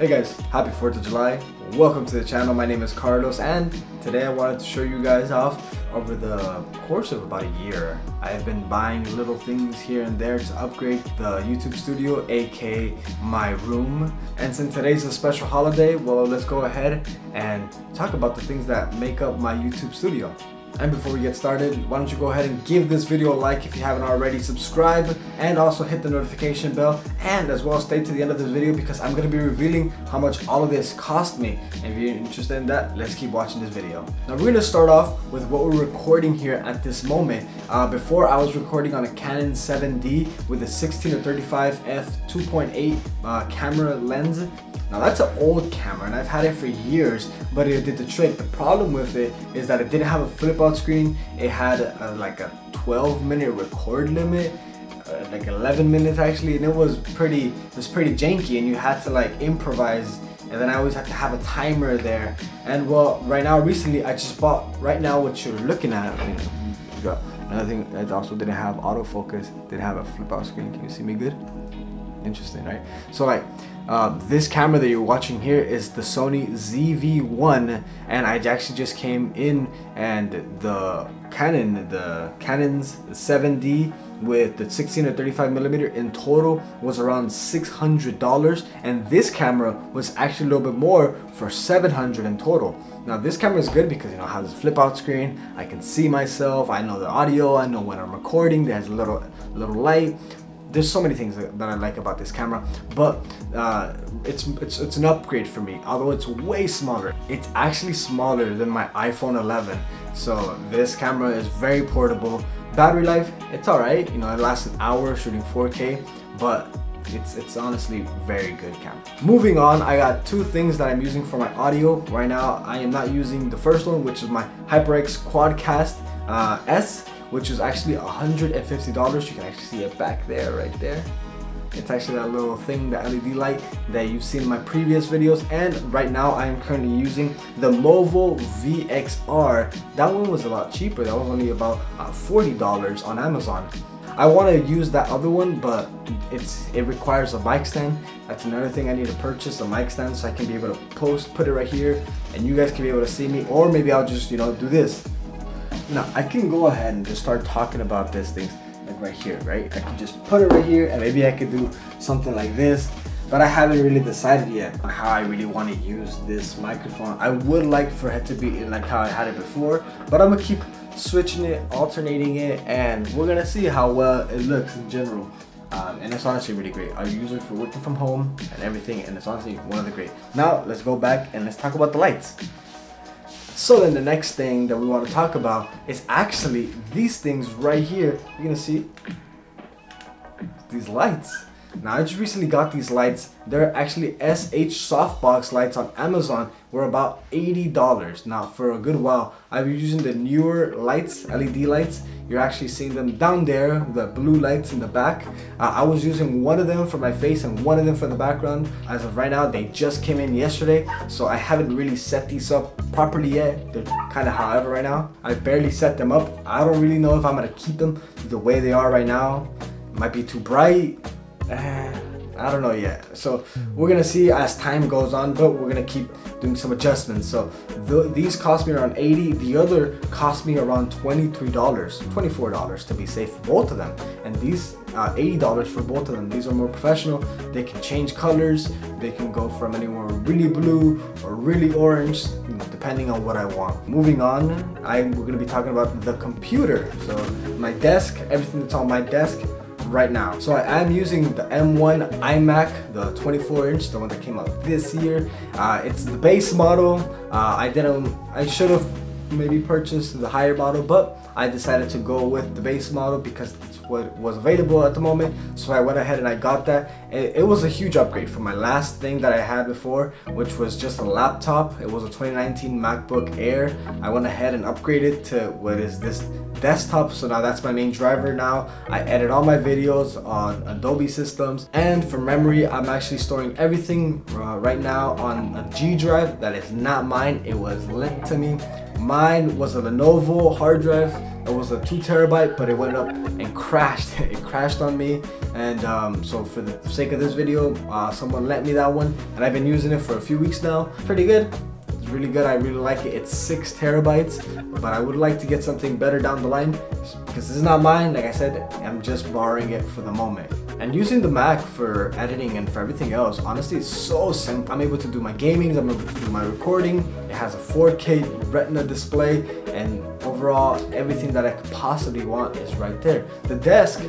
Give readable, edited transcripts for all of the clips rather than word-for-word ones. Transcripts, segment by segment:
Hey guys, happy 4th of July. Welcome to the channel. My name is Carlos and today I wanted to show you guys off. Over the course of about a year, I have been buying little things here and there to upgrade the YouTube studio, aka my room. And since today's a special holiday, well, let's go ahead and talk about the things that make up my YouTube studio. And before we get started, why don't you go ahead and give this video a like if you haven't already, subscribe, and also hit the notification bell, and as well stay to the end of this video because I'm going to be revealing how much all of this cost me. And if you're interested in that, let's keep watching this video. Now we're going to start off with what we're recording here at this moment. Before I was recording on a Canon 7D with a 16-35 f2.8 camera lens. Now that's an old camera and I've had it for years, but it did the trick. The problem with it is that it didn't have a flip out screen. It had like a 12-minute record limit, like 11 minutes actually, and it was pretty janky, and you had to like improvise, and then I always had to have a timer there. And well, right now recently I just bought what you're looking at. Another thing that also didn't have autofocus, didn't have a flip out screen. Can you see me good? Interesting, right? So like this camera that you're watching here is the Sony ZV-1, and I actually just came in, and the Canon's 7D with the 16-35mm in total was around $600, and this camera was actually a little bit more for $700 in total. Now this camera is good because, you know, it has a flip out screen. I can see myself, I know the audio, I know when I'm recording, there's a little light. There's so many things that I like about this camera, but it's an upgrade for me. Although it's way smaller, it's actually smaller than my iPhone 11. So this camera is very portable. Battery life, it's all right. You know, it lasts an hour shooting 4K, but it's honestly very good camera. Moving on, I got two things that I'm using for my audio right now. I am not using the first one, which is my HyperX Quadcast S, which is actually $150. You can actually see it back there, right there. It's actually that little thing, the LED light that you've seen in my previous videos. And right now I am currently using the Movo VXR. That one was a lot cheaper. That was only about $40 on Amazon. I want to use that other one, but it requires a mic stand. That's another thing I need to purchase, a mic stand, so I can be able to put it right here, and you guys can be able to see me. Or maybe I'll just, you know, do this. Now I can go ahead and just start talking about these things like right here, right? I can just put it right here, and maybe I could do something like this, but I haven't really decided yet on how I really want to use this microphone. I would like for it to be like how I had it before, but I'm gonna keep switching it, alternating it, and we're gonna see how well it looks in general. And it's honestly really great. I use it for working from home and everything, and it's honestly one of the great. Now let's go back and let's talk about the lights. So then the next thing that we want to talk about is actually these things right here. You're gonna see these lights. Now I just recently got these lights. They're actually SH softbox lights on Amazon. Were about $80. Now for a good while I've been using the newer lights, LED lights. You're actually seeing them down there, the blue lights in the back. I was using one of them for my face and one of them for the background. As of right now, they just came in yesterday, so I haven't really set these up properly yet. They're kind of however right now. I barely set them up. I don't really know if I'm gonna keep them the way they are right now. Might be too bright. I don't know yet. So we're gonna see as time goes on, but we're gonna keep doing some adjustments. So these cost me around $80. The other cost me around $24 to be safe for both of them. And these $80 for both of them. These are more professional. They can change colors. They can go from anywhere really blue or really orange, depending on what I want. Moving on, we're gonna be talking about the computer. So my desk, everything that's on my desk right now. So I am using the M1 iMac, the 24-inch, the one that came out this year. It's the base model. I should have maybe purchased the higher model, but I decided to go with the base model because it's what was available at the moment. So I went ahead and I got that. It was a huge upgrade from my last thing that I had before, which was just a laptop. It was a 2019 MacBook Air. I went ahead and upgraded to what is this desktop. So now that's my main driver now. I edit all my videos on Adobe systems, and for memory I'm actually storing everything right now on a G drive that is not mine. It was lent to me. Mine was a Lenovo hard drive. It was a 2 terabyte, but it went up and crashed. It crashed on me, and so for the sake of this video, someone lent me that one, and I've been using it for a few weeks now. Pretty good. It's really good. I really like it. It's 6 terabytes, but I would like to get something better down the line because this is not mine. Like I said, I'm just borrowing it for the moment. And using the Mac for editing and for everything else, honestly, it's so simple. I'm able to do my gaming, I'm able to do my recording. It has a 4K Retina display, and overall, everything that I could possibly want is right there. The desk,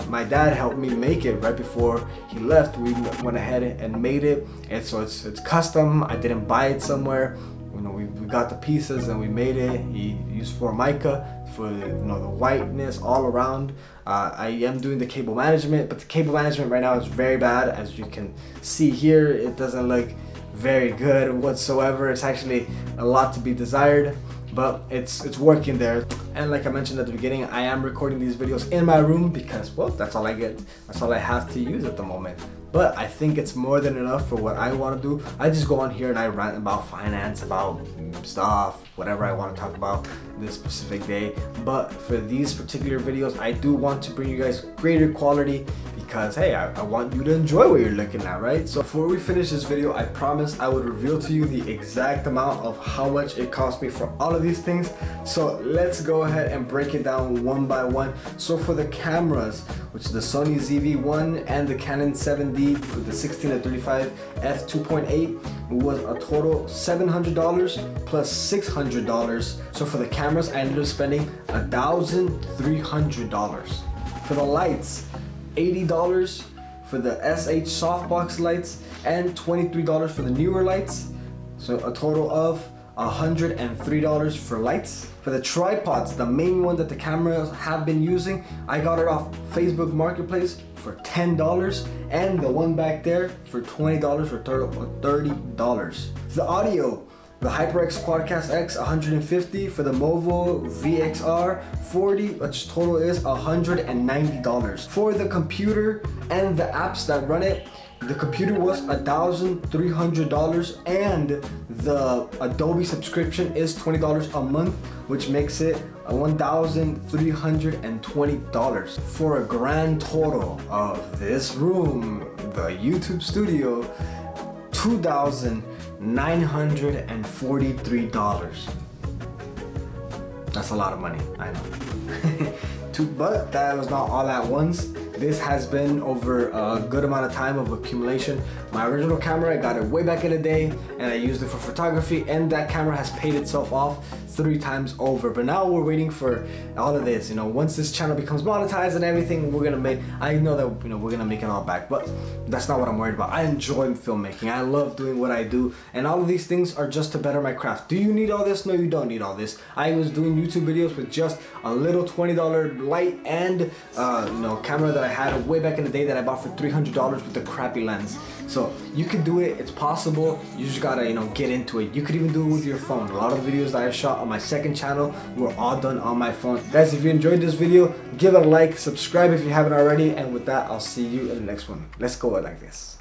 my dad helped me make it right before he left. We went ahead and made it, and so it's custom. I didn't buy it somewhere. You know, we got the pieces and we made it. He used Formica for the whiteness all around. I am doing the cable management, but the cable management right now is very bad. As you can see here, it doesn't look very good whatsoever. It's actually a lot to be desired, but it's working there. And like I mentioned at the beginning, I am recording these videos in my room because, well, that's all I get. That's all I have to use at the moment. But I think it's more than enough for what I want to do. I just go on here and I rant about finance, about stuff, whatever I want to talk about this specific day. But for these particular videos, I do want to bring you guys greater quality because, hey, I want you to enjoy what you're looking at, right? So before we finish this video, I promised I would reveal to you the exact amount of how much it cost me for all of these things. So let's go ahead and break it down one by one. So for the cameras, which is the Sony ZV-1 and the Canon 7D for the 16-35 f2.8, was a total $700 plus $600. So for the cameras, I ended up spending $1,300. For the lights, $80 for the SH softbox lights and $23 for the newer lights. So a total of $103 for lights. For the tripods, the main one that the cameras have been using, I got it off Facebook Marketplace for $10, and the one back there for $20 for $30. The audio, the HyperX Quadcast X 150, for the Movo VXR 40, which total is $190. For the computer and the apps that run it, the computer was $1,300, and the Adobe subscription is $20 a month, which makes it $1,320 for a grand total of this room, the YouTube studio, $2,943. That's a lot of money, I know. But that was not all at once. This has been over a good amount of time of accumulation. My original camera, I got it way back in the day, and I used it for photography, and that camera has paid itself off 3 times over. But now we're waiting for all of this. You know, once this channel becomes monetized and everything, we're gonna make, I know that, you know, we're gonna make it all back, but that's not what I'm worried about. I enjoy filmmaking. I love doing what I do, and all of these things are just to better my craft. Do you need all this? No, you don't need all this. I was doing YouTube videos with just a little $20 light and camera that I had way back in the day that I bought for $300 with a crappy lens. So you can do it, it's possible. You just gotta, get into it. You could even do it with your phone. A lot of the videos that I shot on my second channel were all done on my phone. Guys, if you enjoyed this video, give it a like, subscribe if you haven't already, and with that, I'll see you in the next one. Let's go like this.